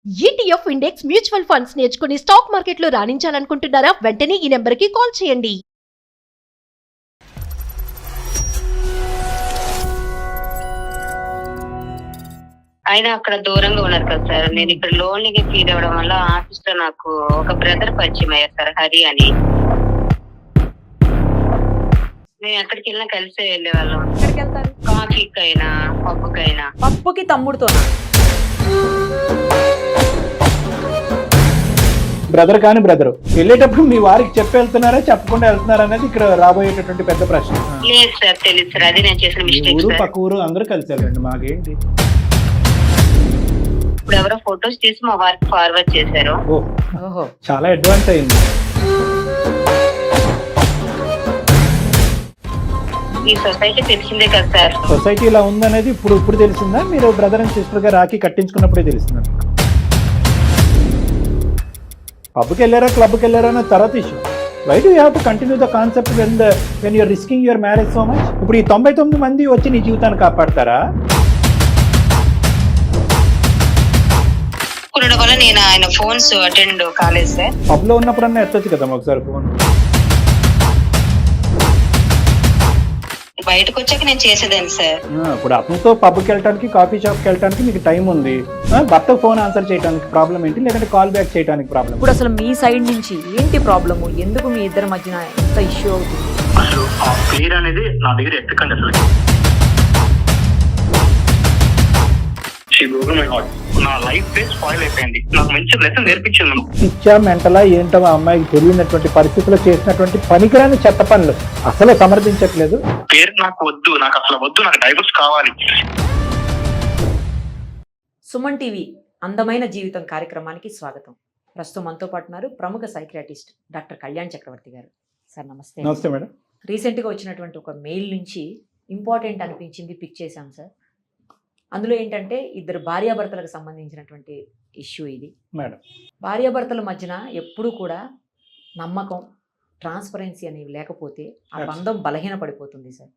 ETF index mutual funds నేర్చుకుని stock మార్కెట్లో రాణించాలనుకుంటున్నారా? వెంటనే ఈ నెంబర్కి కాల్ చేయండి. ఆయన అక్కడ దూరంగా ఉన్నారు కదా సార్. నేను ఇక్కడ లోన్లీగా ఫీల్ అవ్వడం వల్ల ఆఫీస్ లో నాకు ఒక బ్రదర్ పరిచయం అయ్యారు సార్, హరి అని. నేను ఎక్కడికి వెళ్ళినా కలిసే వెళ్ళేవాళ్ళం. ఎక్కడికి వెళ్తారు? కాఫీకైనా పప్పుకైనా. పప్పుకి తమ్ముడుతో బ్రదర్ కాని బ్రదరు వెళ్ళేటప్పుడు మీ వారికి చెప్పి వెళ్తున్నారా చెప్పకుండా వెళ్తున్నారా అనేది ఇక్కడ రాబోయేటటువంటి పెద్ద ప్రశ్న. లేదు సార్, తెలియదు సార్, అది నేను చేసిన మీ మిస్టేక్ ఊరు సార్. పక్క ఊరు అందరూ కలిసి వెళ్ళండి, మాకేంటి. ఇప్పుడు ఎవరో ఫొటోస్ తీసి మా వారికి ఫార్వర్డ్ చేశారు. ఓహో చాలా అడ్వాన్స్ అయింది. ఈ సొసైటీ తెలిసిందే కదా సార్. సొసైటీ ఇలా ఉందనేది ఇప్పుడు తెలిసిందా? మీరు బ్రదర్ అండ్ సిస్టర్ గా రాఖీ కట్టించుకున్నప్పుడే తెలిసిందా? పబ్కి వెళ్ళారా క్లబ్కి వెళ్ళారా అన్న తర్వాత issue. Why do have to continue the concept when you're risking your marriage so much? ఇప్పుడు ఈ 99 మంది వచ్చి నీ జీవితాన్ని కాపాడతారా? ఉండడం వల్ల నేను ఆయన ఫోన్స్ అటెండ్ కాలేదు సార్. పబ్ లో ఉన్నప్పుడన్నా ఎత్తొచ్చు కదా ఒకసారి ఫోన్. బయటకు వచ్చాక నేను చేసేదాన్ని సార్. ఇప్పుడు అతనితో పబ్కి వెళ్ళడానికి కాఫీ షాప్కి వెళ్ళడానికి మీకు టైం ఉంది. భర్తకు ఫోన్ ఆన్సర్ చేయడానికి ప్రాబ్లం ఏంటి, లేదంటే కాల్ బ్యాక్ చేయడానికి ప్రాబ్లం? ఇప్పుడు అసలు మీ సైడ్ నుంచి ఏంటి ప్రాబ్లము? ఎందుకు మీ ఇద్దరి మధ్యన ఎంత ఇష్యూ అవుతుంది? అసలు ఆ పేరు అనేది నా దగ్గర ఎక్కకండి అసలు. నా లైఫ్ స్పాయిల్ అయిపోయింది. నాకు మంచి లెసన్ నేర్పించింది. పిచ్చా మెంటలా ఏంటో ఆ అమ్మాయికి తెలియనటువంటి పరిస్థితుల్లో చేసినటువంటి పనికిరాని చెత్త పనులు అసలు సమర్థించట్లేదు. పేరు నాకు వద్దు, నాకు అసలు వద్దు, నాకు డైవర్స్ కావాలి. సుమన్ టీవీ అందమైన జీవితం కార్యక్రమానికి స్వాగతం. ప్రస్తుతం మనతో పాటు ఉన్నారు ప్రముఖ సైకియాట్రిస్ట్ డాక్టర్ కళ్యాణ్ చక్రవర్తి గారు. సార్ నమస్తే. నమస్తే మేడం. రీసెంట్గా వచ్చినటువంటి ఒక మెయిల్ నుంచి ఇంపార్టెంట్ అనిపించింది, పిక్ చేశాం సార్. అందులో ఏంటంటే ఇద్దరు భార్యాభర్తలకు సంబంధించినటువంటి ఇష్యూ ఇది మేడం. భార్యాభర్తల మధ్యన ఎప్పుడూ కూడా నమ్మకం, ట్రాన్స్పరెన్సీ అనేవి లేకపోతే ఆ బంధం బలహీన పడిపోతుంది సార్.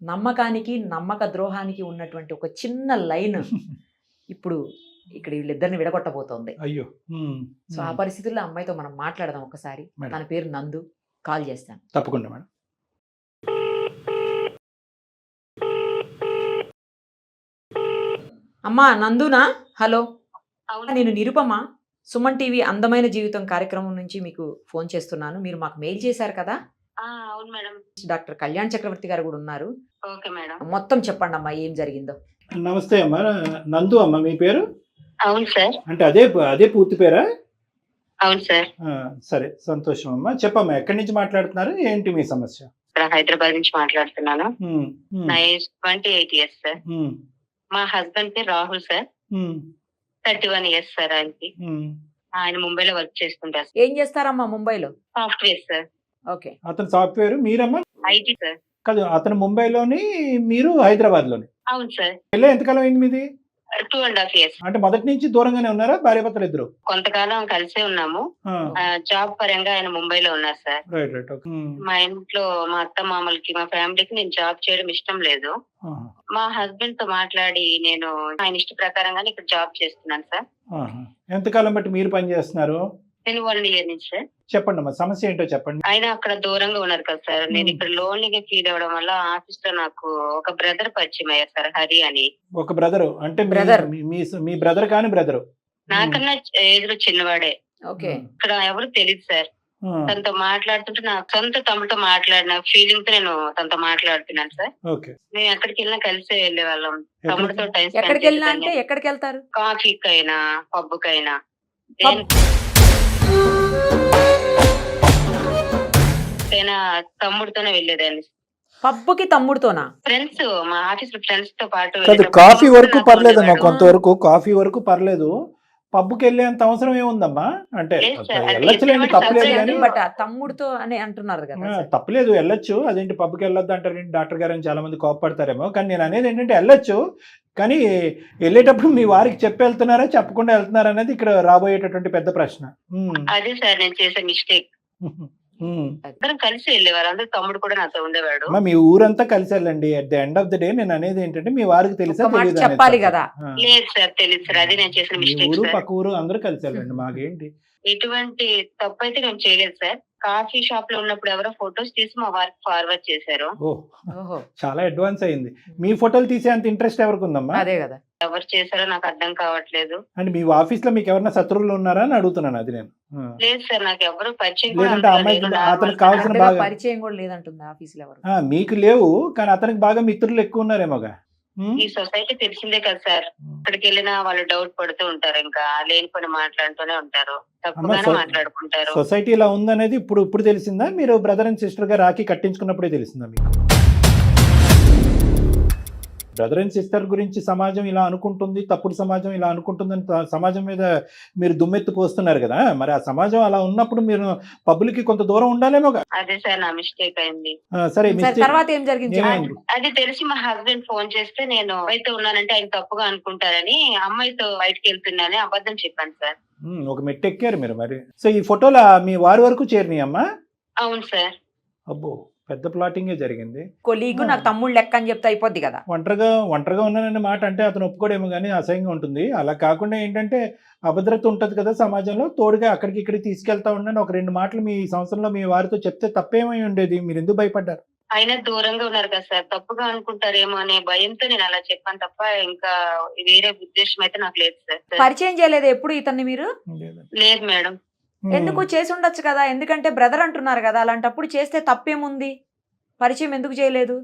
నమ్మకానికి నమ్మక ద్రోహానికి ఉన్నటువంటి ఒక చిన్న లైన్ ఇప్పుడు ఇక్కడ వీళ్ళిద్దరిని విడగొట్టబోతోంది. అయ్యో. సో ఆ పరిస్థితుల్లో అమ్మాయితో మనం మాట్లాడదాం ఒకసారి. తన పేరు నందు. కాల్ చేస్తాను. తప్పకుండా మేడం. అమ్మా నందునా? హలో, అవును. నేను నిరుపమ, సుమన్ టీవీ అందమైన జీవితం కార్యక్రమం నుంచి మీకు ఫోన్ చేస్తున్నాను. మీరు మాకు మెయిల్ చేశారు కదా. అవును మేడం. డాక్టర్ కళ్యాణ్ చక్రవర్తి గారు కూడా ఉన్నారు. Okay madam. మొత్తం చెప్పండి అమ్మా, ఏం జరిగిందో. నమస్తే అమ్మా. నందు అమ్మ మీ పేరు? అవును సార్. అంటే అదే పూర్తి పేరా? అవును సార్. సరే, సంతోషం అమ్మా. చెప్పమ్మా, ఎక్కడి నుంచి మాట్లాడుతున్నారు, ఏంటి మీ సమస్య? హైదరాబాద్ నుంచి మాట్లాడుతున్నాను. నా ఏజ్ 28 years సార్. మా హస్బెండ్ పేరు రాహుల్ సార్. 31 years సార్ ఆయనకి. ఆయన ముంబైలో వర్క్ చేస్తుంటారు. ఏం చేస్తారమ్మా ముంబైలో? Software sir. ఓకే. అతను సాఫ్ట్వేర్, మీరమ్మా? IT sir. కాదు, అతను ముంబైలోని, మీరు హైదరాబాద్ లోని. అవును సార్. పెళ్ళి ఎంతకాలం అయింది మీది? 2.5 years. అంటే మొదటి నుంచి దూరంగానే ఉన్నారా భార్యాభర్తలు ఇద్దరు? కొంతకాలం కలిసే ఉన్నాము. జాబ్ పరంగా ఆయన ముంబైలో ఉన్నారు సార్. రైట్. మా ఇంట్లో మా అత్త మామలకి మా ఫ్యామిలీకి నేను జాబ్ చేయడం ఇష్టం లేదు. మా హస్బెండ్ తో మాట్లాడి నేను ఆయన ఇష్ట ప్రకారంగానే ఇక్కడ జాబ్ చేస్తున్నాను సార్. ఎంతకాలం బట్టి మీరు పని చేస్తున్నారు? నేను 1 year నుంచి సార్. చెప్పండి అమ్మా, సమస్య ఏంటో చెప్పండి. ఆయన అక్కడ దూరంగా ఉన్నారు కదా సార్. నేను ఇక్కడ లోన్లీగా ఫీల్ అవ్వడం వల్ల ఆఫీస్ లో నాకు ఒక బ్రదర్ పరిచయం అయ్యారు సార్, హరి అని. ఒక బ్రదరు అంటే బ్రదర్? మీ బ్రదర్ కాని బ్రదరు? నాకన్నా ఏజ్ లో చిన్నవాడే. ఓకే. ఇక్కడ ఎవరు తెలియదు సార్. తనతో మాట్లాడుతుంటే నా సొంత తమ్ముతో మాట్లాడిన ఫీలింగ్ తో నేను తనతో మాట్లాడుతున్నాను సార్. ఓకే. మేము ఎక్కడికి వెళ్ళినా కలిసే వెళ్ళే వాళ్ళం. తమ్ముడితో టైం ఎక్కడికి వెళ్ళినా అంటే ఎక్కడికి వెళ్తారు? కాఫీకైనా పబ్బుకైనా తమ్ముడితోనే వెళ్ళేదాన్ని. పబ్బుకి తమ్ముడితోనా? ఫ్రెండ్స్, మా ఆఫీస్ లో ఫ్రెండ్స్ తో పాటు. కాఫీ వరకు పర్లేదమ్మా, కొంతవరకు కాఫీ వరకు పర్లేదు. పబ్బుకి వెళ్ళేంత అవసరం ఏముందమ్మా? అంటే వెళ్ళొచ్చులేండి, తప్పలేదు కానీ. బట్ తమ్ముడితో అని అంటున్నారు కదా. తప్పలేదు, వెళ్ళొచ్చు. అదేంటి పబ్కి వెళ్ళొద్దు అంటారు డాక్టర్ గారు అని చాలా మంది కోపడతారేమో. కానీ నేను అనేది ఏంటంటే వెళ్ళొచ్చు, కానీ వెళ్ళేటప్పుడు మీ వారికి చెప్పి వెళ్తున్నారా చెప్పకుండా వెళ్తున్నారా అనేది ఇక్కడ రాబోయేటటువంటి పెద్ద ప్రశ్న. అదే సార్ నేను చేసే మిస్టేక్. అందరం కలిసి వెళ్ళేవారు. అందరు తమ్ముడు కూడా నాతో ఉండేవాడు. అమ్మా, మీ ఊరంతా కలిసి వెళ్ళండి. At the end of the day నేను అనేది ఏంటంటే మీ వారికి తెలుసా ఒక్క మాట తెలీదా అనేది చెప్పాలి చెప్పండి. కదా. ఆ. లేదు సార్, తెలియదు సార్. అది నేను చేసిన మీ మిస్టేక్ ఊరు సార్. పక్క ఊరు అందరూ కలిసి వెళ్ళండి, మాకేంటి. ఎటువంటి తప్పు అయితే నేను చేయలేదు సార్. కాఫీ షాప్ లో ఉన్నప్పుడు ఎవరో ఫొటోస్ తీసి మా వారికి ఫార్వర్డ్ చేశారు. ఓహో, చాలా అడ్వాన్స్ అయింది. మీ ఫోటోలు తీసే అంత ఇంట్రెస్ట్ ఎవరికి ఉందమ్మా? అదే కదా. ఎవరు చేశారో నాకు అర్థం కావట్లేదు. అంటే మీ ఆఫీస్ లో మీకు ఎవరైనా శత్రువులు ఉన్నారా అని అడుగుతున్నాను, అది నేను. లేదు సార్, నాకు ఎవరు పరిచయం కూడా లేదంటే అంతగా అమ్మాయికి లేదు. అతనికి నార్మల్ కావాల్సిన అంతగా బాగా పరిచయం కూడా లేదంటుంది ఆఫీసులో ఎవరు. మీకు లేవు, కానీ అతనికి బాగా మిత్రులు ఎక్కువ ఉన్నారేమోగా. ఈ సొసైటీ తెలిసిందే కదా సార్. ఇక్కడికి వెళ్ళినా వాళ్ళు డౌట్ పడుతూ ఉంటారు. ఇంకా లేని పని మాట్లాడుతూనే ఉంటారు. తప్పుగానే మాట్లాడుకుంటారు. సొసైటీ ఇలా ఉందనేది ఇప్పుడు తెలిసిందా? మీరు బ్రదర్ అండ్ సిస్టర్ గా రాఖీ కట్టించుకున్నప్పుడే తెలిసిందా మీకు? బ్రదర్ అండ్ సిస్టర్ గురించి సమాజం ఇలా అనుకుంటుంది, తప్పుడు సమాజం ఇలా అనుకుంటుందని సమాజం మీద మీరు దుమ్మెత్తు పోస్తున్నారు కదా. మరి ఆ సమాజం అలా ఉన్నప్పుడు మీరు పబ్లిక్ కి కొంత దూరం ఉండాలేమో. అదే సార్, నా మిస్టేక్ అయింది. సరే, తర్వాత ఏం జరిగింది? ఏమైంది? అది తెలిసి మా హస్బెండ్ ఫోన్ చేస్తే నేను అమ్మాయితో ఉన్నానంటే ఆయన తప్పుగా అనుకుంటారని అమ్మాయితో బయటకు వెళ్తున్నానని అబద్ధం చెప్పాను సార్. ఒక మెట్టు ఎక్కారు మీరు మరి. సో ఈ ఫోటోలు మీ వారి వరకు చేరినాయి అమ్మా? అవును సార్. అబ్బో, పెద్ద ప్లాటింగే జరిగింది. కొలీగు నాకు తమ్ముడు లెక్క అని చెప్తే అయిపోద్ది కదా. ఒంటరిగా ఉన్నానన్న మాట అంటే అతను ఒప్పుకోడేమో కానీ అసహ్యంగా ఉంటుంది. అలా కాకుండా ఏంటంటే అభద్రత ఉంటుంది కదా సమాజంలో, తోడుగా అక్కడికి ఇక్కడికి తీసుకెళ్తా ఉన్నాను. ఒక 2 మాటలు మీ సంవత్సరంలో మీ వారితో చెప్తే తప్పేమై ఉండేది? మీరు ఎందుకు భయపడ్డారు? ఆయన దూరంగా ఉన్నారు కదా సార్, తప్పుగా అనుకుంటారేమో అనే భయంతో నేను అలా చెప్పాను తప్ప ఇంకా వేరే ఉద్దేశం అయితే నాకు లేదు సార్. పరిచయం చేయలేదు ఎప్పుడు ఇతన్ని మీరు? లేదు మేడం. ఎందుకు చేసి ఉండొచ్చు కదా, ఎందుకంటే బ్రదర్ అంటున్నారు కదా, అలాంటప్పుడు చేస్తే తప్పేముంది? పరిచయం ఎందుకు చేయలేదు?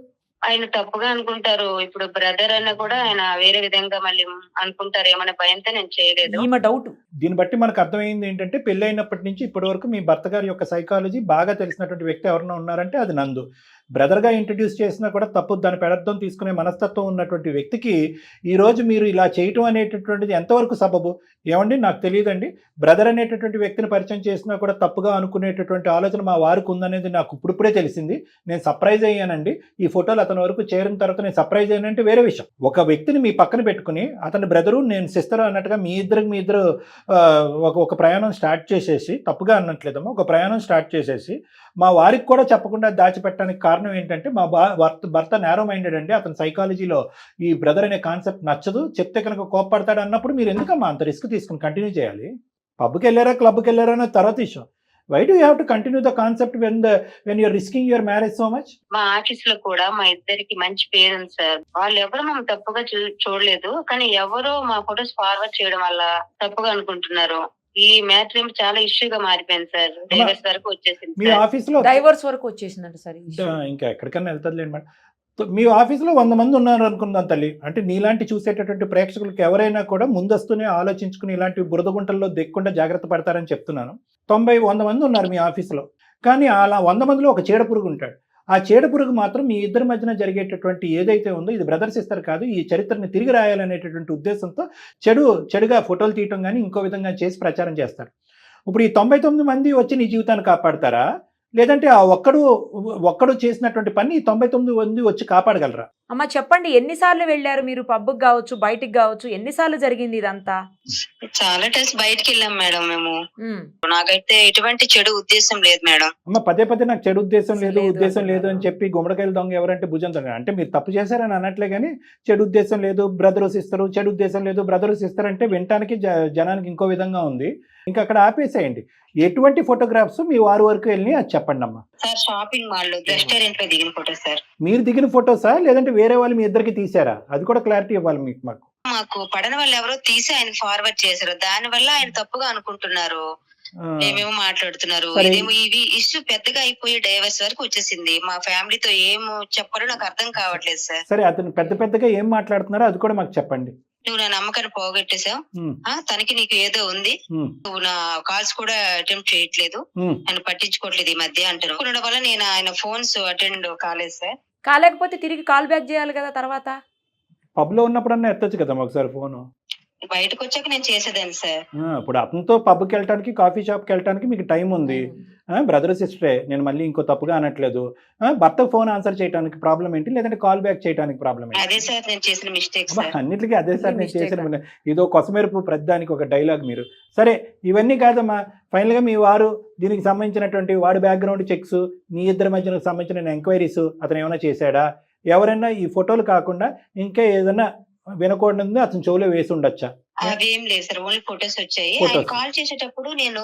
ఆయన తప్పుగా అనుకుంటారు. ఇప్పుడు బ్రదర్ అన్న కూడా ఆయన వేరే విధంగా మళ్ళీ అనుకుంటారేమనే భయంతో నేను చేయలేదు. ఈమె డౌట్. దీన్ని బట్టి మనకు అర్థమైంది ఏంటంటే పెళ్లి అయినప్పటి నుంచి ఇప్పటి వరకు మీ భర్త గారి యొక్క సైకాలజీ బాగా తెలిసినటువంటి వ్యక్తి ఎవరైనా ఉన్నారంటే అది నందు. బ్రదర్గా ఇంట్రడ్యూస్ చేసినా కూడా తప్పు దాని పెడర్థం తీసుకునే మనస్తత్వం ఉన్నటువంటి వ్యక్తికి ఈరోజు మీరు ఇలా చేయటం అనేటటువంటిది ఎంతవరకు సబబు? ఏమండి, నాకు తెలియదండి. బ్రదర్ అనేటటువంటి వ్యక్తిని పరిచయం చేసినా కూడా తప్పుగా అనుకునేటటువంటి ఆలోచన మా వారికి ఉందనేది నాకు ఇప్పుడిప్పుడే తెలిసింది. నేను సర్ప్రైజ్ అయ్యానండి. ఈ ఫోటోలు అతని వరకు చేరిన తర్వాత నేను సర్ప్రైజ్ అయ్యానంటే వేరే విషయం. ఒక వ్యక్తిని మీ పక్కన పెట్టుకుని అతని బ్రదరు నేను సిస్టర్ అన్నట్టుగా మీ ఇద్దరు ఒక ప్రయాణం స్టార్ట్ చేసేసి, తప్పుగా అన్నట్లేదమ్మా, ఒక ప్రయాణం స్టార్ట్ చేసేసి మా వారికి కూడా చెప్పకుండా దాచిపెట్టడానికి కారణం ఏంటంటే మా భర్త నేరో మైండెడ్ అండి. అతని సైకాలజీలో ఈ బ్రదర్ అనే కాన్సెప్ట్ నచ్చదు, చెప్తే కనుక కోప్పడతాడు అన్నప్పుడు మీరు ఎందుకమ్మా అంత రిస్క్ తీసుకుని కంటిన్యూ చేయాలి? పబ్కి వెళ్ళారా క్లబ్కి వెళ్ళారా అనే తర్వాత issue. Why do have to continue the concept when you're risking your marriage so much? మా ఆఫీస్ లో కూడా మా ఇద్దరికి మంచి పేరు ఉంది సార్. వాళ్ళు ఎవరు మమ్మల్ని తప్పుగా చూడలేదు, కానీ ఎవరో మా ఫొటోస్ ఫార్వర్డ్ చేయడం వల్ల తప్పుగా అనుకుంటున్నారు. ఈ మ్యాటర్ చాలా ఇష్యూగా మారిపోయింది సార్. డైవర్స్ వరకు వచ్చేసింది. మీ ఆఫీస్లో డైవర్స్ వరకు వచ్చేసిందంట సార్. ఇంకా ఎక్కడికన్నా వెళ్తుందిలేండి మేడం. మీ ఆఫీస్లో 100 మంది ఉన్నారు అనుకుందాం తల్లి. అంటే నీలాంటి చూసేటటువంటి ప్రేక్షకులకు ఎవరైనా కూడా ముందస్తునే ఆలోచించుకుని ఇలాంటి బురదగుంటల్లో దిక్కుండా జాగ్రత్త పడతారని చెప్తున్నాను. 90-100 మంది ఉన్నారు మీ ఆఫీస్లో, కానీ అలా 100 మందిలో ఒక చీడపురుగు ఉంటాడు. ఆ చీడపురుగు మాత్రం మీ ఇద్దరి మధ్యన జరిగేటటువంటి ఏదైతే ఉందో ఇది బ్రదర్ సిస్టర్ కాదు, ఈ చరిత్రని తిరిగి రాయాలనేటటువంటి ఉద్దేశంతో చెడుగా ఫోటోలు తీయటం కానీ ఇంకో విధంగా చేసి ప్రచారం చేస్తారు. ఇప్పుడు ఈ 99 మంది వచ్చి నీ జీవితాన్ని కాపాడతారా? లేదంటే ఆ ఒక్కడు చేసినటువంటి పని 99 మంది వచ్చి కాపాడగలరా? అమ్మ చెప్పండి, ఎన్నిసార్లు వెళ్ళారు మీరు? పబ్కి కావచ్చు, బయటికి కావచ్చు, ఎన్నిసార్లు జరిగింది ఇదంతా? చాలా టైమ్స్ బయటికి వెళ్ళాం మేడం మేము. నాకైతే ఎటువంటి చెడు ఉద్దేశం లేదు మేడం. అమ్మ పదే నాకు చెడు ఉద్దేశం లేదు అని చెప్పి గుమ్మడికాయలు దొంగ ఎవరంటే భుజం దొంగ అంటే మీరు తప్పు చేశారని అనట్లే, కానీ చెడు ఉద్దేశం లేదు బ్రదరు సిస్టరు, చెడు ఉద్దేశం లేదు బ్రదరు సిస్టర్ అంటే వినటానికి జనానికి ఇంకో విధంగా ఉంది. ఇంకా అక్కడ ఆపేసేయండి. ఎటువంటి ఫోటోగ్రాఫ్స్ మీ వారి వరకు వెళ్ళి అది చెప్పండి అమ్మా. సార్ షాపింగ్ మాల్ రెస్టారెంట్ లో దిగిన ఫోటో సార్. మీరు దిగిన ఫోటోసా లేదంటే వేరే వాళ్ళు మీ ఇద్దరికి తీసారా? అది కూడా క్లారిటీ ఇవ్వాలి మాకు పడన వాళ్ళు ఎవరో తీసి ఆయన ఫార్వర్డ్ చేశారు. దాని వల్ల ఆయన తప్పుగా అనుకుంటున్నారు, ఏమేమో మాట్లాడుతున్నారు. ఇదేమో ఇది ఇష్యూ పెద్దగా అయిపోయి డైవర్స్ వరకు వచ్చేసింది. మా ఫ్యామిలీతో ఏమో చెప్పాలో నాకు అర్థం కావట్లేదు సార్. సరే, అతను పెద్దగా ఏం మాట్లాడుతున్నారో అది కూడా మాకు చెప్పండి. నువ్వు నా నమ్మకాన్ని పోగొట్టేసావు, తనకి నీకు ఏదో ఉంది, నువ్వు నా కాల్స్ కూడా అటెంప్ట్ చేయట్లేదు, నన్ను పట్టించుకోవట్లేదు ఈ మధ్య అంటారు. ఉండడం వల్ల నేను ఆయన ఫోన్స్ అటెండ్ కాలేదు సార్. కాలేకపోతే తిరిగి కాల్ బ్యాక్ చేయాలి కదా తర్వాత. పబ్ లో ఉన్నప్పుడన్నా ఎత్తొచ్చు కదా ఒకసారి ఫోను. బయటకు వచ్చాక నేను చేసేదాన్ని సార్. ఇప్పుడు అతనితో పబ్కి వెళ్ళటానికి కాఫీ షాప్కి వెళ్ళటానికి మీకు టైం ఉంది. బ్రదర్ సిస్టరే, నేను మళ్ళీ ఇంకో తప్పుగా అనట్లేదు. భర్తకు ఫోన్ ఆన్సర్ చేయడానికి ప్రాబ్లం ఏంటి, లేదంటే కాల్ బ్యాక్ చేయడానికి ప్రాబ్లం ఏంటి? అదే సార్ నేను చేసిన మిస్టేక్ సార్. అన్నిటికీ అదే సార్ నేను చేసిన, ఇదో కొసమెరుపు ప్రతిదానికి ఒక డైలాగ్ మీరు. సరే, ఇవన్నీ కాదమ్మా, ఫైనల్గా మీ వారు దీనికి సంబంధించినటువంటి వాడి బ్యాక్గ్రౌండ్ చెక్స్, మీ ఇద్దరి మధ్యన సంబంధించిన ఎంక్వైరీస్ అతను ఏమైనా చేశాడా? ఎవరైనా ఈ ఫోటోలు కాకుండా ఇంకా ఏదైనా వినకూడదు అతను చెవులో వేసి ఉండొచ్చా? అవేం లేదు సార్, ఓన్లీ ఫొటోస్ వచ్చాయి. ఆయన కాల్ చేసేటప్పుడు నేను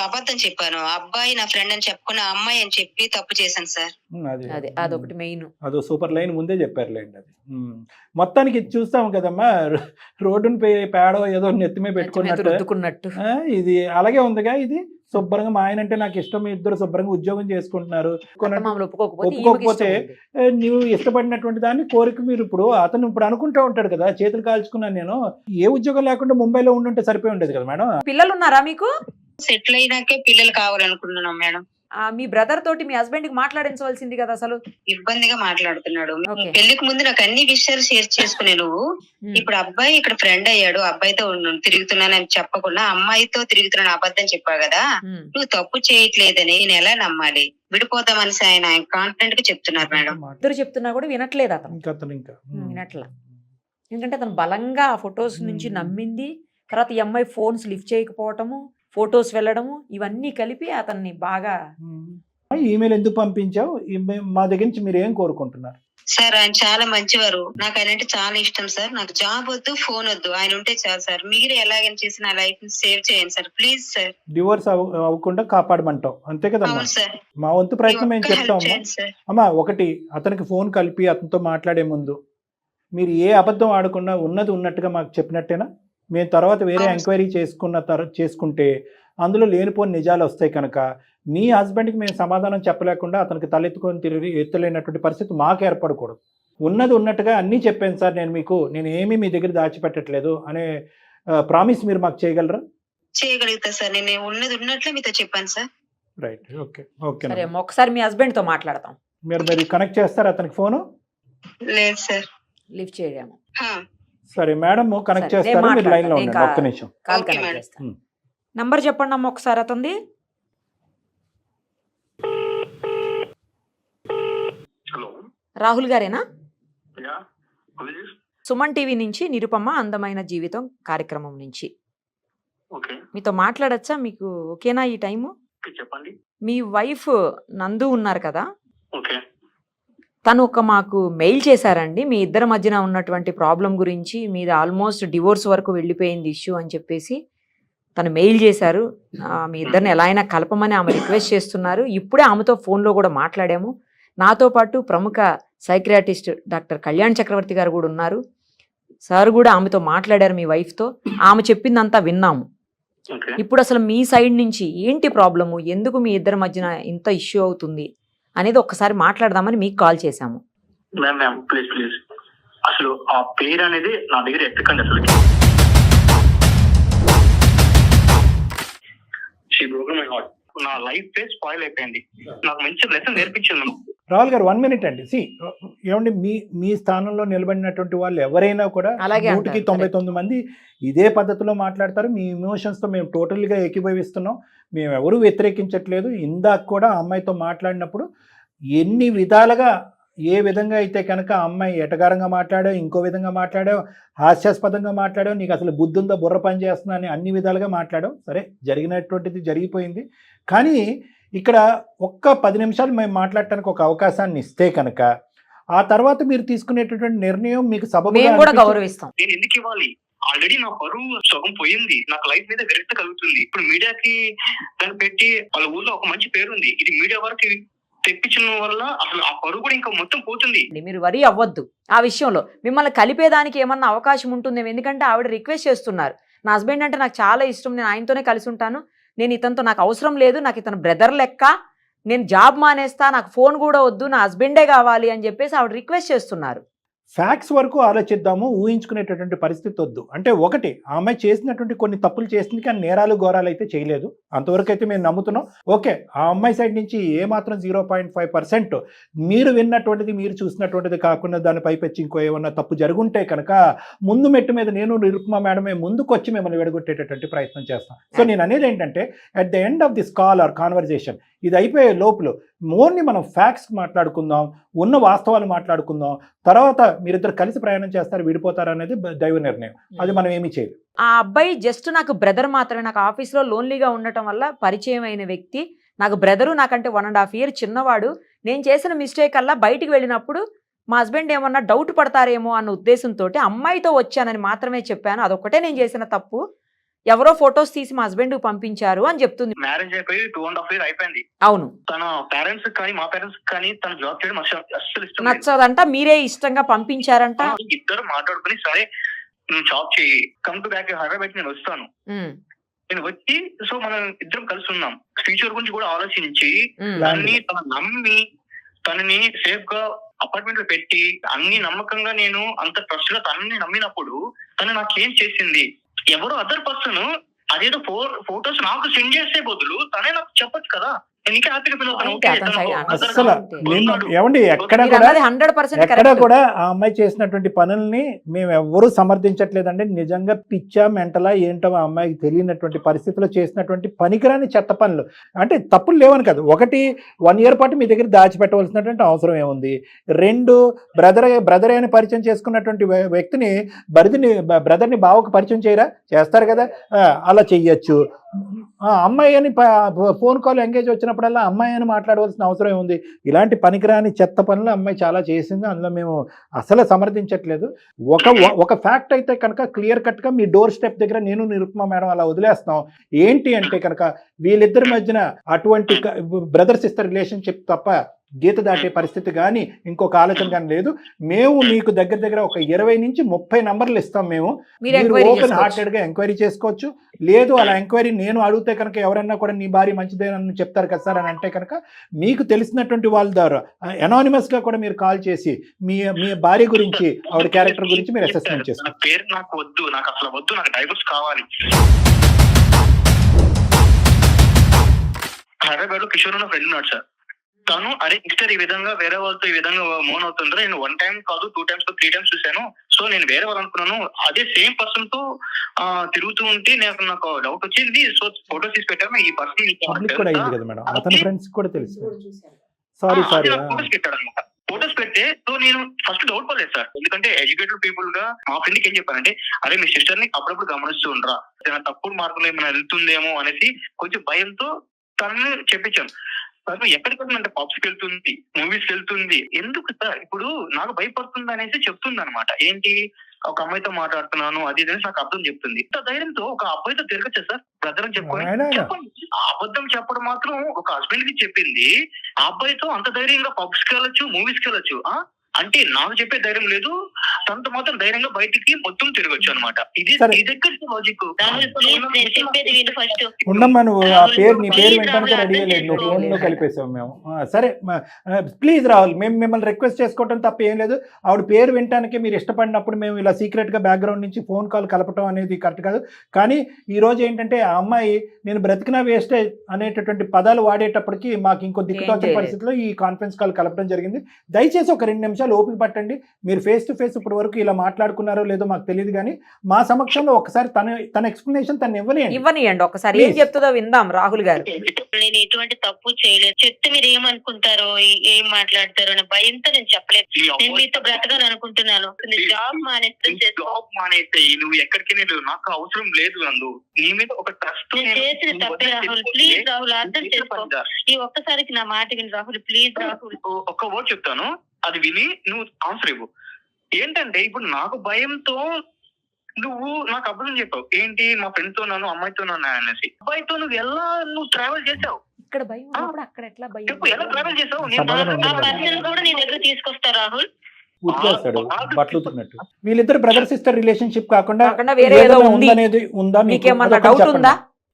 అబద్ధం చెప్పాను. అబ్బాయి నా ఫ్రెండ్ అని చెప్పుకుని అమ్మాయి అని చెప్పి తప్పు చేశాను సార్. అదొకటి మెయిన్. అదో సూపర్ లైన్ ముందే చెప్పారులేండి. అది మొత్తానికి ఇది చూస్తాం కదమ్మా, రోడ్డుని పేడో ఏదో నెత్తిమే పెట్టుకున్నట్టు ఇది అలాగే ఉందిగా. ఇది శుభ్రంగా మా ఆయన అంటే నాకు ఇష్టం, ఇద్దరు శుభ్రంగా ఉద్యోగం చేసుకుంటున్నారు, ఒప్పుకోకపోతే నువ్వు ఇష్టపడినటువంటి దాన్ని కోరిక మీరు ఇప్పుడు అతను ఇప్పుడు అనుకుంటా ఉంటాడు కదా, చేతులు కాల్చుకున్నాను నేను, ఏ ఉద్యోగం లేకుండా ముంబైలో ఉండుంటే సరిపోయి ఉండేది కదా మేడం. పిల్లలు ఉన్నారా మీకు? సెటిల్ అయినాకే పిల్లలు కావాలనుకుంటున్నాం మేడం. మీ బ్రదర్ తోటి మీ హస్బెండ్ కి మాట్లాడించవలసింది కదా. అసలు ఇబ్బందిగా మాట్లాడుతున్నాడు. పెళ్లికి ముందు నాకు అన్ని విషయాలు షేర్ చేసుకునే నువ్వు ఇప్పుడు అబ్బాయి ఇక్కడ ఫ్రెండ్ అయ్యాడు, అబ్బాయితో తిరుగుతున్నానని చెప్పకుండా అమ్మాయితో తిరుగుతున్నాను అబద్ధం చెప్పావు కదా, నువ్వు తప్పు చేయట్లేదని నేను ఎలా నమ్మాలి? విడిపోతామని ఆయన కాన్ఫిడెంట్ గా చెప్తున్నారు మేడం. ఇద్దరు చెప్తున్నా కూడా వినట్లేదు అతను, వినట్లా. ఎందుకంటే అతను బలంగా ఆ ఫొటోస్ నుంచి నమ్మింది. తర్వాత ఈ అమ్మాయి ఫోన్స్ లిఫ్ట్ చేయకపోవటము, ఫొటోస్ వెళ్ళడము, ఇవన్నీ కలిపి అతన్ని బాగా. ఈమెయిల్ ఎందుకు పంపించావు, మా దగ్గర నుంచి మీరు ఏం కోరుకుంటున్నారు? సార్ ఆయన చాలా మంచివారు, నాకు ఆయన అంటే చాలా ఇష్టం సార్. నాకు జాబ్ వద్దు, ఫోన్ వద్దు, ఆయన ఉంటే చాలు సార్. మీరు ఎలాగైనా చేసి నా లైఫ్ ని సేవ్ చేయండి సార్, ప్లీజ్ సార్. డివోర్స్ అవ్వకుండా కాపాడమంటావు అంతే కదా? మా వంతు ప్రయత్నం ఏం చెప్తామమ్మా. అమ్మా, ఒకటి, అతనికి ఫోన్ కలిపి అతనితో మాట్లాడే ముందు మీరు ఏ అబద్ధం ఆడకుండా ఉన్నది ఉన్నట్టుగా మాకు చెప్పినట్టేనా? మేము తర్వాత వేరే ఎంక్వైరీ చేసుకుంటే అందులో లేనిపోని నిజాలు వస్తాయి కనుక మీ హస్బెండ్కి మేము సమాధానం చెప్పలేకుండా అతనికి తలెత్తుకొని తిరిగి ఎత్తలేనటువంటి పరిస్థితి మాకు ఏర్పడకూడదు. ఉన్నది ఉన్నట్టుగా అన్నీ చెప్పాను సార్ నేను ఏమీ మీ దగ్గర దాచిపెట్టట్లేదు అనే ప్రామిస్ మీరు మాకు చేయగలరా? చేయగలుగుతా సార్, నేను ఉన్నది ఉన్నట్లే మీతో చెప్పాను సార్. Right, okay okay. ఒకసారి మీ హస్బెండ్ తో మాట్లాడతాం. మీరు కనెక్ట్ చేస్తారా అతనికి ఫోను? లేదు సార్, లిఫ్ట్ చేయడము. సరే మేడం, కనెక్ట్ చేస్తారా? మీరు లైన్ లో ఉండండి, ఒక్క నిమిషం. కాల్ కనెక్ట్ చేస్తాను. నంబర్ చెప్పండి అమ్మ ఒకసారి అతనిది. రాహుల్ గారేనా? సుమన్ టీవీ నుంచి నిరుపమ అందమైన జీవితం కార్యక్రమం నుంచి మీతో మాట్లాడచ్చా? మీకు ఓకేనా ఈ టైము? చెప్పండి. మీ వైఫ్ నందు ఉన్నారు కదా, తను మాకు మెయిల్ చేశారండి. మీ ఇద్దరి మధ్యన ఉన్నటువంటి ప్రాబ్లం గురించి, మీది ఆల్మోస్ట్ డివోర్స్ వరకు వెళ్ళిపోయింది ఇష్యూ అని చెప్పేసి తను మెయిల్ చేశారు. మీ ఇద్దరిని ఎలా అయినా కలపమని ఆమె రిక్వెస్ట్ చేస్తున్నారు. ఇప్పుడే ఆమెతో ఫోన్లో కూడా మాట్లాడాము. నాతో పాటు ప్రముఖ సైక్రియాటిస్ట్ డాక్టర్ కళ్యాణ్ చక్రవర్తి గారు కూడా ఉన్నారు. సార్ కూడా ఆమెతో మాట్లాడారు మీ వైఫ్తో. ఆమె చెప్పిందంతా విన్నాము. ఇప్పుడు అసలు మీ సైడ్ నుంచి ఏంటి ప్రాబ్లము, ఎందుకు మీ ఇద్దరి మధ్యన ఇంత ఇష్యూ అవుతుంది అనేది ఒక్కసారి మాట్లాడదామని మీకు కాల్ చేశాము. ప్లీజ్ అసలు ఆ పేరు అనేది నా దగ్గర ఎక్కకండి. అసలు నా లైఫ్ స్పాయిల్ అయిపోయింది. నాకు మంచి లెసన్ నేర్పించింది. రాహుల్ గారు 1 minute అండి. ఏమండి, మీ స్థానంలో నిలబడినటువంటి వాళ్ళు ఎవరైనా కూడా 99 మంది ఇదే పద్ధతిలో మాట్లాడతారు. మీ ఇమోషన్స్తో మేము టోటల్గా ఏకీభవిస్తున్నాం. మేము ఎవరూ వ్యతిరేకించట్లేదు. ఇందాక కూడా అమ్మాయితో మాట్లాడినప్పుడు ఎన్ని విధాలుగా ఏ విధంగా అయితే కనుక అమ్మాయి ఎటగారంగా మాట్లాడావు, ఇంకో విధంగా మాట్లాడావు, హాస్యాస్పదంగా మాట్లాడావు, నీకు అసలు బుద్ధి ఉందా, బుర్ర పని చేస్తున్నా అని అన్ని విధాలుగా మాట్లాడావు. సరే, జరిగినటువంటిది జరిగిపోయింది. కానీ ఇక్కడ ఒక్క 10 నిమిషాలు మేము మాట్లాడటానికి ఒక అవకాశాన్ని ఇస్తే కనుక ఆ తర్వాత మీరు తీసుకునేటటువంటి నిర్ణయం మీకు సబబుగా గౌరవిస్తాం. నేను ఎందుకు ఇవ్వాలి? ఆల్రెడీ నా పరువు సగం పోయింది. నాకు లైఫ్ మీద విరక్తి కలుగుతుంది. ఇప్పుడు మీడియాకి దాన్ని పెట్టి వాళ్ళ ఊర్లో ఒక మంచి పేరుంది. ఇది మీడియా వరకు తెప్పించడం వల్ల అసలు ఆ పరువు కూడా ఇంకా మొత్తం పోతుంది. మీరు వరీ అవ్వద్దు ఆ విషయంలో. మిమ్మల్ని కలిపేదానికి ఏమన్నా అవకాశం ఉంటుందేమో. ఎందుకంటే ఆవిడ రిక్వెస్ట్ చేస్తున్నారు, నా హస్బెండ్ అంటే నాకు చాలా ఇష్టం, నేను ఆయనతోనే కలిసి ఉంటాను, నేను ఇతనితో నాకు అవసరం లేదు, నాకు ఇతను బ్రదర్ లెక్క, నేను జాబ్ మానేస్తా, నాకు ఫోన్ కూడా వద్దు, నా హస్బెండే కావాలి అని చెప్పేసి ఆవిడ రిక్వెస్ట్ చేస్తున్నారు. ఫ్యాక్ట్స్ వరకు ఆలోచిద్దాము, ఊహించుకునేటటువంటి పరిస్థితి వద్దు. అంటే ఒకటి, ఆమె చేసినటువంటి కొన్ని తప్పులు చేసింది కానీ నేరాలు ఘోరాలు అయితే చేయలేదు. అంతవరకు అయితే మేము నమ్ముతున్నాం. ఓకే, ఆ అమ్మాయి సైడ్ నుంచి ఏమాత్రం 0.5% మీరు విన్నటువంటిది మీరు చూసినటువంటిది కాకుండా దాని పైపెచ్చి ఇంకో ఏమన్నా తప్పు జరుగుంటే కనుక ముందు మెట్టు మీద నేను నిరుపమ మేడమే ముందుకు వచ్చి మిమ్మల్ని విడగొట్టేటటువంటి ప్రయత్నం చేస్తాం. సో నేను అనేది ఏంటంటే at the end of this call or conversation ఇది అయిపోయే లోపల మోర్ని మనం ఫ్యాక్ట్స్ మాట్లాడుకుందాం, ఉన్న వాస్తవాలు మాట్లాడుకుందాం, తర్వాత మీరిద్దరు కలిసి ప్రయాణం చేస్తారు విడిపోతారు అనేది దైవ నిర్ణయం, అది మనం ఏమీ చేయలేదు. ఆ అబ్బాయి జస్ట్ నాకు బ్రదర్ మాత్రమే. నాకు ఆఫీస్లో లోన్లీగా ఉండటం వల్ల పరిచయం అయిన వ్యక్తి, నాకు బ్రదరు, నాకంటే 1.5 year చిన్నవాడు. నేను చేసిన మిస్టేక్ అల్లా బయటికి వెళ్ళినప్పుడు మా హస్బెండ్ ఏమన్నా డౌట్ పడతారేమో అన్న ఉద్దేశంతో అమ్మాయితో వచ్చానని మాత్రమే చెప్పాను. అదొక్కటే నేను చేసిన తప్పు. ఎవరో ఫొటోస్ తీసి మా హస్బెండ్ పంపించారు అని చెప్తుంది. మ్యారేజ్ అయిపోయి 2.5 years అయిపోయింది. అవును, తన పేరెంట్స్ కానీ మా పేరెంట్స్ కానీ తన జాబ్ చేయడం అస్సలు ఇష్టం లేదు. నచ్చదంట, మీరే ఇష్టంగా పంపించారంట. ఇద్దరు మాట్లాడుకుని సరే నువ్వు జాబ్ చేయి, కమ్ టు బ్యాక్ హైదరాబాద్ నేను వస్తాను. నేను వచ్చి సో మనం ఇద్దరం కలిసి ఉన్నాం. ఫ్యూచర్ గురించి కూడా ఆలోచించి తనని నమ్మి తనని సేఫ్ గా అపార్ట్మెంట్ లో పెట్టి అన్ని నమ్మకంగా నేను అంత ట్రస్ట్ గా తనని నమ్మినప్పుడు తను నాకేం చేసింది? ఎవరో అదర్ పర్సన్ అదేదో ఫోటోస్ నాకు సెండ్ చేసే బదులు తనే నాకు చెప్పొచ్చు కదా. అసలు ఏమండి ఎక్కడ కూడా ఆ అమ్మాయి చేసినటువంటి పనుల్ని మేము ఎవ్వరూ సమర్థించట్లేదండి. నిజంగా పిచ్చా మెంటలా ఏంటో ఆ అమ్మాయికి తెలియనటువంటి పరిస్థితిలో చేసినటువంటి పనికిరాని చెత్త పనులు. అంటే తప్పులు లేవని కాదు, ఒకటి 1 year పాటు మీ దగ్గర దాచిపెట్టవలసినటువంటి అవసరం ఏముంది? 2 బ్రదర్ అని పరిచయం చేసుకున్నటువంటి వ్యక్తిని బ్రదర్ని బావకు పరిచయం చేయరా? చేస్తారు కదా, అలా చెయ్యొచ్చు. అమ్మాయి అని ఫోన్ కాల్ ఎంగేజ్ వచ్చినప్పుడల్లా అమ్మాయి అని మాట్లాడవలసిన అవసరం ఏముంది? ఇలాంటి పనికిరాని చెత్త పనులు అమ్మాయి చాలా చేసింది, అందులో మేము అసలు సమర్థించట్లేదు. ఒక ఫ్యాక్ట్ అయితే కనుక క్లియర్ కట్గా మీ డోర్ స్టెప్ దగ్గర నేను నిరుపమ మేడం అలా వదిలేస్తాం. ఏంటి అంటే కనుక వీళ్ళిద్దరి మధ్యన అటువంటి బ్రదర్ సిస్టర్ రిలేషన్షిప్ తప్ప గీత దాటే పరిస్థితి కానీ ఇంకొక ఆలోచన కానీ లేదు. మేము మీకు దగ్గర ఒక 20 నుంచి 30 నంబర్లు ఇస్తాం. మీరు ఓపెన్ హార్టెడ్ గా ఎంక్వైరీ చేసుకోవచ్చు. లేదు అలా ఎంక్వైరీ నేను అడిగితే కనుక ఎవరైనా కూడా నీ భార్య మంచిదేనని చెప్తారు కదా సార్ అని అంటే కనుక మీకు తెలిసినటువంటి వాళ్ళ ద్వారా అనానిమస్ గా కూడా మీరు కాల్ చేసి మీ భార్య గురించి ఆవిడ క్యారెక్టర్ గురించి మీరు అసెస్మెంట్ చేసుకోండి. పేరు నాకు వద్దు, నాకు అసలు వద్దు, నాకు డైవర్స్ కావాలి. హైదరాబాద్ లో కిషోర్ ఉన్న ఫ్రెండ్ ఉన్నాడు సార్. తను అరే మిస్టర్ ఈ విధంగా వేరే వాళ్ళతో ఈ విధంగా మోన్ అవుతుందో నేను 1 time కాదు 2 times 3 times చూశాను. సో నేను వేరే వాళ్ళు అనుకున్నాను. అదే సేమ్ పర్సన్ తో తిరుగుతూ ఉంటే నాకు డౌట్ వచ్చింది. సో ఫోటోస్ తీసి పెట్టాను. ఈ పర్సన్ పెట్టాడు అనమాట. ఫోటోస్ పెడితే సో నేను ఫస్ట్ డౌట్ పడలేదు సార్. ఎందుకంటే ఎడ్యుకేటెడ్ పీపుల్ గా మా ఫ్రెండ్కి ఏం చెప్పానంటే అరే మీ సిస్టర్ ని అప్పుడప్పుడు గమనిస్తూ ఉండరా, తప్పుడు మార్గంలో ఏమైనా వెళ్తుందేమో అనేసి కొంచెం భయంతో తనని చెప్పించాను. తను ఎక్కడికి వెళ్తుందంటే పబ్స్ కి వెళ్తుంది, మూవీస్ కి వెళ్తుంది. ఎందుకు సార్ ఇప్పుడు నాకు భయపడుతుంది అనేసి చెప్తుంది అనమాట. ఏంటి ఒక అమ్మాయితో మాట్లాడుతున్నాను అది ఇది నాకు అర్థం చెప్తుంది. ఇంత ధైర్యంతో ఒక అబ్బాయితో తిరగచ్చా సార్ బ్రదర్ అని చెప్పుకొని? చెప్పండి. అబద్ధం చెప్పడం మాత్రం ఒక హస్బెండ్ కి చెప్పింది. ఆ అబ్బాయితో అంత ధైర్యంగా పబ్స్ కి వెళ్ళొచ్చు, మూవీస్ కి వెళ్ళొచ్చు. అంటే నాకు చెప్పే ధైర్యం లేదు, తనతో మాత్రం ధైర్యంగా బయటికి మొత్తం తిరగచ్చు అనమాట. ఇది లాజిక్. ఉండమ్మా నువ్వు ఆ పేరు నీ పేరు వినడానికి రెడీగా లేదు, నువ్వు ఫోన్ లో కలిపేసావు మేము. సరే ప్లీజ్ రాహుల్, మేము మిమ్మల్ని రిక్వెస్ట్ చేసుకోవడం తప్ప ఏం లేదు. ఆవిడ పేరు వినడానికి మీరు ఇష్టపడినప్పుడు మేము ఇలా సీక్రెట్ గా బ్యాక్గ్రౌండ్ నుంచి ఫోన్ కాల్ కలపటం అనేది కరెక్ట్ కాదు. కానీ ఈ రోజు ఏంటంటే ఆ అమ్మాయి నేను బ్రతికినా వేస్టే అనేటటువంటి పదాలు వాడేటప్పటికి మాకు ఇంకో దిక్కుతోచని పరిస్థితిలో ఈ కాన్ఫరెన్స్ కాల్ కలపడం జరిగింది. దయచేసి ఒక 2 నిమిషాలు ఓపిక పట్టండి. మీరు ఫేస్ టు ఫేస్ ఇప్పటి వరకు ఇలా మాట్లాడుకున్నారో లేదో మాకు తెలియదు, కానీ మా సమక్షంలో ఒకసారి తన ఎక్స్ప్లెనేషన్ తను ఇవ్వనియండి. ఒకసారి ఏం చెప్తుందో విందాం రాహుల్ గారు. నేను ఎటువంటి తప్పు చేయలేదు, చెప్తే మీరు ఏమనుకుంటారో ఏం మాట్లాడతారో అనే భయంతో నేను చెప్పలేదు. నేను మీతో బ్రతకాలని అనుకుంటున్నాను. జాబ్ మానేస్తే నువ్వు ఎక్కడికి నాకు అవసరం లేదు. అందు నీ మీద ఒక ట్రస్ట్ చేసిన తప్పే రాహుల్. ప్లీజ్ రాహుల్ అర్థం చేసుకో. ఈ ఒక్కసారికి నా మాట విని రాహుల్, ప్లీజ్ రాహుల్. ఒక్క వర్డ్ చెప్తాను, అది విని నువ్వు ఆన్సర్ ఇవ్వు. ఏంటంటే ఇప్పుడు నాకు భయంతో నువ్వు నాకు అబద్ధం చెప్పావు. ఏంటి మా ఫ్రెండ్ తో నాను అమ్మాయితో అనేసి. అబ్బాయితో నువ్వు ఎలా ట్రావెల్ చేసావు? ఇక్కడ భయం అక్కడ ఎట్లా భయం? చెప్పు, ఎలా ట్రావెల్ చేసావు? కూడా నీ దగ్గర తీసుకొస్తా రాహుల్. బట్లుతున్నట్టు వీళ్ళిద్దరు బ్రదర్ సిస్టర్ రిలేషన్షిప్ కాకుండా వేరే ఏదో ఉందా? మీకేమన్నా డౌట్ ఉందా?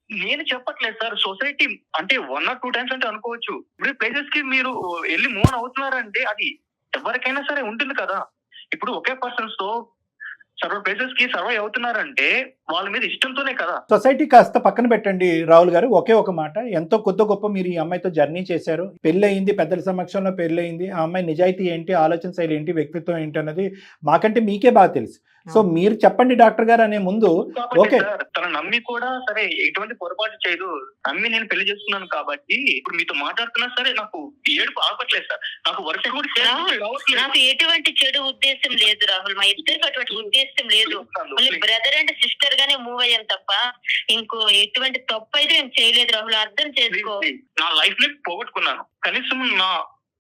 నేను చెప్పట్లేదు సార్. సొసైటీ అంటే 1 or 2 times అంటే అనుకోవచ్చు. ఇప్పుడు ప్లేసెస్ కి మీరు వెళ్ళి మూవ్ అవుతున్నారంటే అది ఎవరికైనా సరే ఉంటుంది కదా. ఇప్పుడు ఒకే పర్సన్స్ తో సర్వ ప్లేసెస్ కి సర్వైవ్ అవుతున్నారంటే వాళ్ళ మీద ఇష్టంతోనే కదా. సొసైటీ కాస్త పక్కన పెట్టండి రాహుల్ గారు. ఒకే ఒక మాట, ఎంతో కొద్ది గొప్ప మీరు ఈ అమ్మాయితో జర్నీ చేశారు, పెళ్లి అయింది, పెద్దల సమక్షంలో పెళ్లి అయింది. ఆ అమ్మాయి నిజాయితీ ఏంటి, ఆలోచన శైలి ఏంటి, వ్యక్తిత్వం ఏంటి అన్నది మాకంటే మీకే బాగా తెలుసు. సో మీరు చెప్పండి డాక్టర్ గారు అనే ముందు కాబట్టి ఓకే. సార్ తన నమ్మి కూడా సరే ఎటువంటి పొరపాటు చేయదు, నమ్మి నేను పెళ్లి చేసుకున్నాను కాబట్టి ఇప్పుడు మీతో మాట్లాడుతున్నా సరే నాకు ఏడుపు ఆపట్లేదు సార్. నాకు వర్ష కూడా రావట్లేదు. నాకు ఎటువంటి చెడు ఉద్దేశం లేదు రాహుల్, మా ఇద్దరికి అటువంటి ఉద్దేశం లేదు. బ్రదర్ అండ్ సిస్టర్ గానే మూవ్ అయ్యాను తప్ప ఇంకో ఎటువంటి తప్పు అయితే నేను చేయలేదు రాహుల్, అర్థం చేసుకో. నా లైఫ్ ని పోగొట్టుకున్నాను, కనీసం నా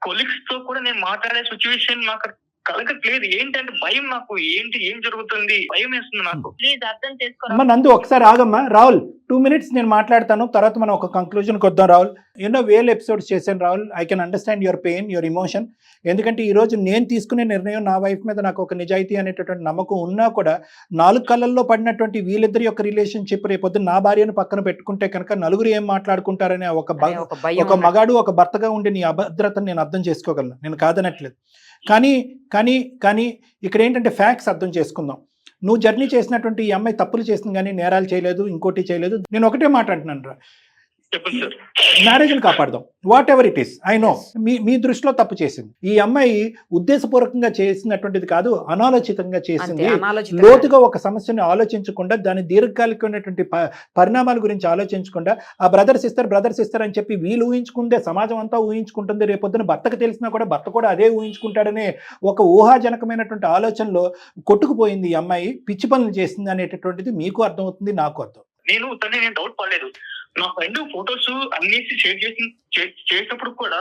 కొలీగ్స్ తో కూడా నేను మాట్లాడే సిచ్యువేషన్ నాకు కలగట్లేదు. ఏంటంటే భయం, నాకు ఏంటి ఏం జరుగుతుంది భయం వేస్తుంది నాకు. ప్లీజ్ అర్థం చేసుకో. అమ్మ నందు ఒకసారి ఆగమ్మా. రాహుల్ 2 minutes నేను మాట్లాడతాను, తర్వాత మనం ఒక కంక్లూజన్కి వద్దాం. రాహుల్ ఎన్నో వేల ఎపిసోడ్స్ చేశాను Rahul, I can understand your pain, your emotion. ఎందుకంటే ఈ రోజు నేను తీసుకునే నిర్ణయం, నా వైఫ్ మీద నాకు ఒక నిజాయితీ అనేటటువంటి నమ్మకం ఉన్నా కూడా 4 కళ్ళల్లో పడినటువంటి వీళ్ళిద్దరి యొక్క రిలేషన్షిప్ రేపొద్దు నా భార్యను పక్కన పెట్టుకుంటే కనుక నలుగురు ఏం మాట్లాడుకుంటారనే ఒక మగాడు ఒక భర్తగా ఉండే నీ అభద్రతను నేను అర్థం చేసుకోగలను, నేను కాదనట్లేదు. కానీ ఇక్కడ ఏంటంటే ఫ్యాక్ట్స్ అర్థం చేసుకుందాం. నువ్వు జర్నీ చేసినటువంటి ఈ అమ్మాయి తప్పులు చేసింది కానీ నేరాలు చేయలేదు, ఇంకోటి చేయలేదు. నేను ఒకటే మాట అంటున్నాను రా, చెప్పండి సార్. మ్యారేజ్ని కాపాడదాం, whatever it is. I know మీ దృష్టిలో తప్పు చేసింది. ఈ అమ్మాయి ఉద్దేశపూర్వకంగా చేసినటువంటిది కాదు, అనాలోచితంగా చేసింది. లోతుగా ఒక సమస్యని ఆలోచించకుండా, దాని దీర్ఘకాలికమైనటువంటి పరిణామాల గురించి ఆలోచించకుండా, ఆ బ్రదర్ సిస్టర్ అని చెప్పి వీళ్ళు ఊహించుకుంటే సమాజం అంతా ఊహించుకుంటుంది. రేపొద్దున భర్తకు తెలిసినా కూడా భర్త కూడా అదే ఊహించుకుంటాడనే ఒక ఊహాజనకమైనటువంటి ఆలోచనలో కొట్టుకుపోయింది ఈ అమ్మాయి. పిచ్చి పనులు చేసింది అనేటటువంటిది మీకు అర్థమవుతుంది, నాకు అర్థం. నేను డౌట్ పడలేదు. నా ఫ్రెండ్ ఫొటోస్ అన్ని షేర్ చేసినప్పుడు కూడా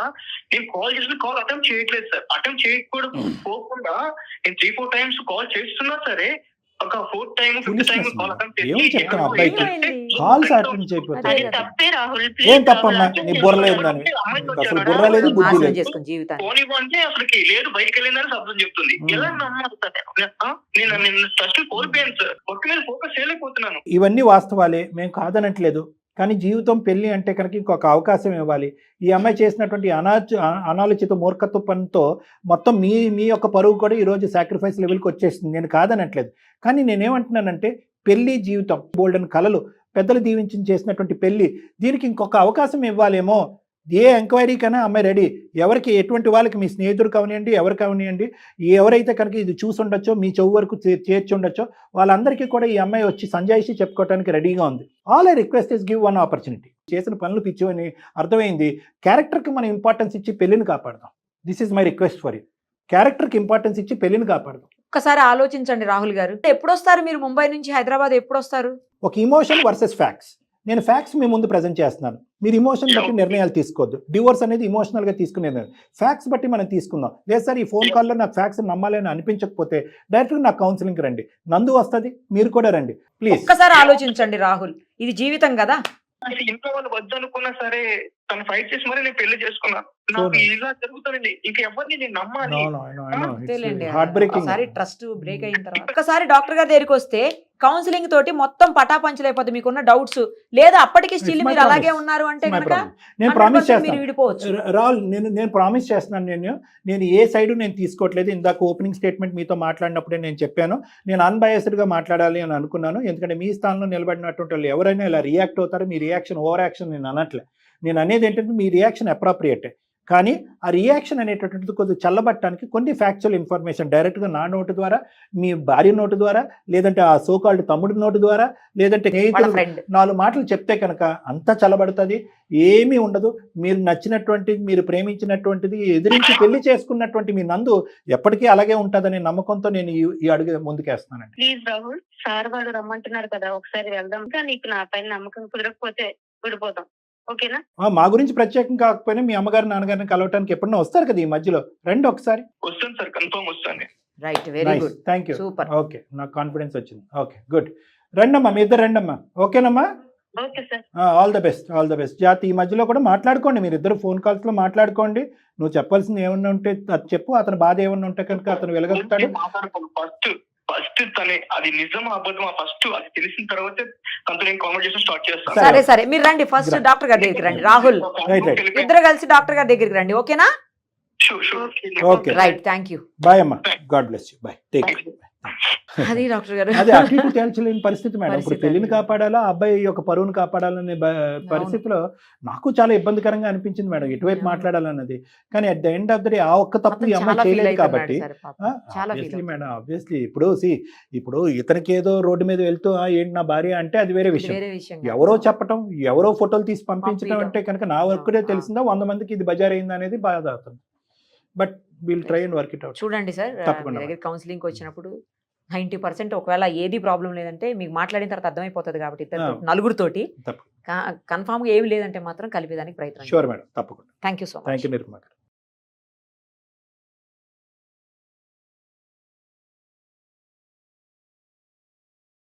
నేను కాల్ చేసిన కాల్ అటెంప్ట్ చేయట్లేదు సార్. అటెంప్ట్ చేయకపోకుండా నేను 3-4 times కాల్ చేస్తున్నా సరే ఒక 4th time 5th time call attempt ఏం తప్పమ్మా, నీ బుర్ర లేదు, అసలు బుర్ర లేదు, బుద్ధి లేదు. అంటే అసలుకి లేదు, బయటకు వెళ్ళిందని శబ్దం చెప్తుంది. ఎలా నమ్మాలి సార్? నేను ఫస్ట్ కోల్పోయాను సార్, వర్క్ మీద ఫోకస్ చేయలేకపోతున్నాను. ఇవన్నీ వాస్తవాలే, మేము కాదనట్లేదు. కానీ జీవితం పెళ్లి అంటే కనుక ఇంకొక అవకాశం ఇవ్వాలి. ఈ అమ్మాయి చేసినటువంటి అనాలోచిత మూర్ఖత్వ పనితో మొత్తం మీ యొక్క పరువు కూడా ఈరోజు సాక్రిఫైస్ లెవెల్కి వచ్చేసింది. నేను కాదనట్లేదు. కానీ నేనేమంటున్నానంటే పెళ్లి జీవితం, బోల్డెన్ కలలు, పెద్దలు దీవించి చేసినటువంటి పెళ్లి, దీనికి ఇంకొక అవకాశం ఇవ్వాలేమో. ఏ ఎంక్వైరీకైనా అమ్మాయి రెడీ. ఎవరికి ఎటువంటి వాళ్ళకి, మీ స్నేహితుడు కావనియండి, ఎవరు కావనియండి, ఎవరైతే కనుక ఇది చూసి ఉండొచ్చో, మీ చెవు వరకు చేర్చి ఉండొచ్చో, వాళ్ళందరికీ కూడా ఈ అమ్మాయి వచ్చి సంజాయిషి చెప్పుకోవడానికి రెడీగా ఉంది. All I request is give one opportunity. చేసిన పనులు పిచ్చి అని అర్థమైంది. క్యారెక్టర్కి మనం ఇంపార్టెన్స్ ఇచ్చి పెళ్లిని కాపాడదాం. This is my request for you. క్యారెక్టర్కి ఇంపార్టెన్స్ ఇచ్చి పెళ్లిని కాపాడదాం. ఒక్కసారి ఆలోచించండి రాహుల్ గారు, ఎప్పుడు వస్తారు మీరు ముంబై నుంచి హైదరాబాద్? ఎప్పుడు వస్తారు? ఒక ఇమోషన్ వర్సెస్ ఫ్యాక్ట్స్. నేను ఫ్యాక్ట్స్ మీ ముందు ప్రజెంట్ చేస్తున్నాను, మీరు ఇమోషన్ బట్టి నిర్ణయాలు తీసుకోవద్దు. డివోర్స్ అనేది ఇమోషనల్గా తీసుకునేది, ఫ్యాక్ట్స్ బట్టి మనం తీసుకుందాం. లేదు సార్ ఈ ఫోన్ కాల్లో నాకు ఫ్యాక్ట్స్ నమ్మాలని అనిపించకపోతే డైరెక్ట్గా నాకు కౌన్సిలింగ్కి రండి, నందు వస్తుంది, మీరు కూడా రండి ప్లీజ్. ఒక్కసారి ఆలోచించండి రాహుల్, ఇది జీవితం కదా. ఇంట్లో వాళ్ళు వద్దనుకున్నా సరే తను ఫైట్ చేసి మరి నేను పెళ్లి చేసుకున్నాను. నాకు ఇలా జరుగుతుంది, ఇంకా ఎవరిని నేను నమ్మాలి? ట్రస్ట్ బ్రేక్ అయిన తర్వాత ఒక్కసారి డాక్టర్ గారి దగ్గరికి వస్తే కౌన్సిలింగ్ తోటి మొత్తం పటాపంచలైపోతే మీకున్న డౌట్స్, లేదా అప్పటికి స్టిల్ మీరు అలాగే ఉన్నారు అంటే నేను ప్రామిస్ చేస్తాను విడిపోవచ్చు. రాహుల్, నేను ప్రామిస్ చేస్తున్నాను, నేను ఏ సైడ్ నేను తీసుకోవట్లేదు. ఇందాక ఓపెనింగ్ స్టేట్మెంట్ మీతో మాట్లాడినప్పుడే నేను చెప్పాను, నేను అన్బయాస్డ్గా మాట్లాడాలి అని అనుకున్నాను. ఎందుకంటే మీ స్థానంలో నిలబడినటువంటి వాళ్ళు ఎవరైనా ఇలా రియాక్ట్ అవుతారు. మీ రియాక్షన్ ఓవర్ యాక్షన్ నేను అనట్లే. నేను అనేది ఏంటంటే మీ రియాక్షన్ అప్రాప్రియేటే, కానీ ఆ రియాక్షన్ అనేటటువంటిది కొద్దిగా చల్లబట్టడానికి కొన్ని ఫ్యాక్చువల్ ఇన్ఫర్మేషన్ డైరెక్ట్గా నా నోటు ద్వారా, మీ భార్య నోటు ద్వారా, లేదంటే ఆ సోకాల్డ్ తమ్ముడి నోటు ద్వారా, లేదంటే స్నేహితులు 4 మాటలు చెప్తే కనుక అంతా చల్లబడుతుంది. ఏమీ ఉండదు. మీరు నచ్చినటువంటిది, మీరు ప్రేమించినటువంటిది, ఎదిరించి పెళ్లి చేసుకున్నటువంటి మీ నందు ఎప్పటికీ అలాగే ఉంటుందనే నమ్మకంతో నేను ఈ అడుగు ముందుకేస్తున్నానండి. ప్లీజ్ రాహుల్, సార్ వాళ్ళు రమ్మంటున్నారు కదా, ఒకసారి వెళ్దాం. నీకు నా పైన నమ్మకం కుదరకపోతే విడిపోతాం, ఓకేనా? మా గురించి ప్రత్యేకం కాకపోయినా మీ అమ్మగారు నాన్నగారిని కలవటానికి ఎప్పుడన్నా వస్తారు కదా ఈ మధ్యలో, రండి ఒకసారి. వస్తాను సార్, కన్ఫర్మ్ వస్తాను. Right, very good, thank you. Super, okay, నాకు కాన్ఫిడెన్స్ వచ్చింది. Okay, good. రండమ్మా, మీ ఇద్దరు రండమ్మా, ఓకేనమ్మా? Okay sir, all the best, all the best. జాతి, ఈ మధ్యలో కూడా మాట్లాడుకోండి, మీరు ఇద్దరు ఫోన్ కాల్స్లో మాట్లాడుకోండి. నువ్వు చెప్పాల్సింది ఏమన్నా ఉంటే అది చెప్పు, అతని బాధ ఏమన్నా ఉంటే కనుక అతను వెలగలుగుతాడు. ఫస్ట్ తనే అది నిజం అబద్ధం ఫస్ట్ అది తెలిసిన తర్వాత తనతో నేను కాన్వర్సేషన్ స్టార్ట్ చేస్తాను. సరే సరే, మీరు రండి, ఫస్ట్ డాక్టర్ గారి దగ్గరికి రండి. రాహుల్, ఇద్దరు కలిసి డాక్టర్ గారి దగ్గరికి రండి, ఓకేనా? Sure. Okay, right, thank you. Bye అమ్మా, god bless you, bye, take care. అది డాక్టర్ గారు. అది అటు ఇటు తేల్చలేని పరిస్థితి మేడం. ఇప్పుడు పరిస్థితి పెళ్లిని అది. కాపాడాలా, అబ్బాయి యొక్క పరువును కాపాడాలనే పరిస్థితిలో నాకు చాలా ఇబ్బందికరంగా అనిపించింది మేడం, ఎటువైపు అవును. మాట్లాడాలన్నది. కానీ at the end of the day ఆ ఒక్క తప్పు అతను ఈ అమ్మాయి చాలా ఫీల్ చేయలేదు అవుతున్నాడు కాబట్టి సార్ పాపం. చాలా ఫీల్ ఆబ్వియస్లీ మేడం, ఆబ్వియస్లీ ఇప్పుడు ఇతనికి ఏదో రోడ్డు మీద వెళ్తూ ఏంటి నా భార్య అంటే అది వేరే విషయం. వేరే విషయం. ఎవరో చెప్పటం, ఎవరో ఫోటోలు తీసి పంపించడం పంపించడం. అంటే కనుక నా వర్క్డే తెలిసిందా 100 మందికి ఇది బజార్ అయింది అనేది బాధ అవుతుంది. But will try and work it out. చూడండి సార్, తప్పకుండా. మీ దగ్గర కౌన్సిలింగ్ వచ్చినప్పుడు 90% ఒకవేళ ఏది ప్రాబ్లం లేదంటే మీకు మాట్లాడిన తర్వాత అర్థమైపోతుంది కాబట్టి ఇద్దరు నలుగురితోటి తప్ప కన్ఫామ్గా ఏమి లేదంటే మాత్రం కలిపేదానికి ప్రయత్నం. షూర్ మేడం, తప్పకుండా. Thank you so much. Thank you Nirma గారు.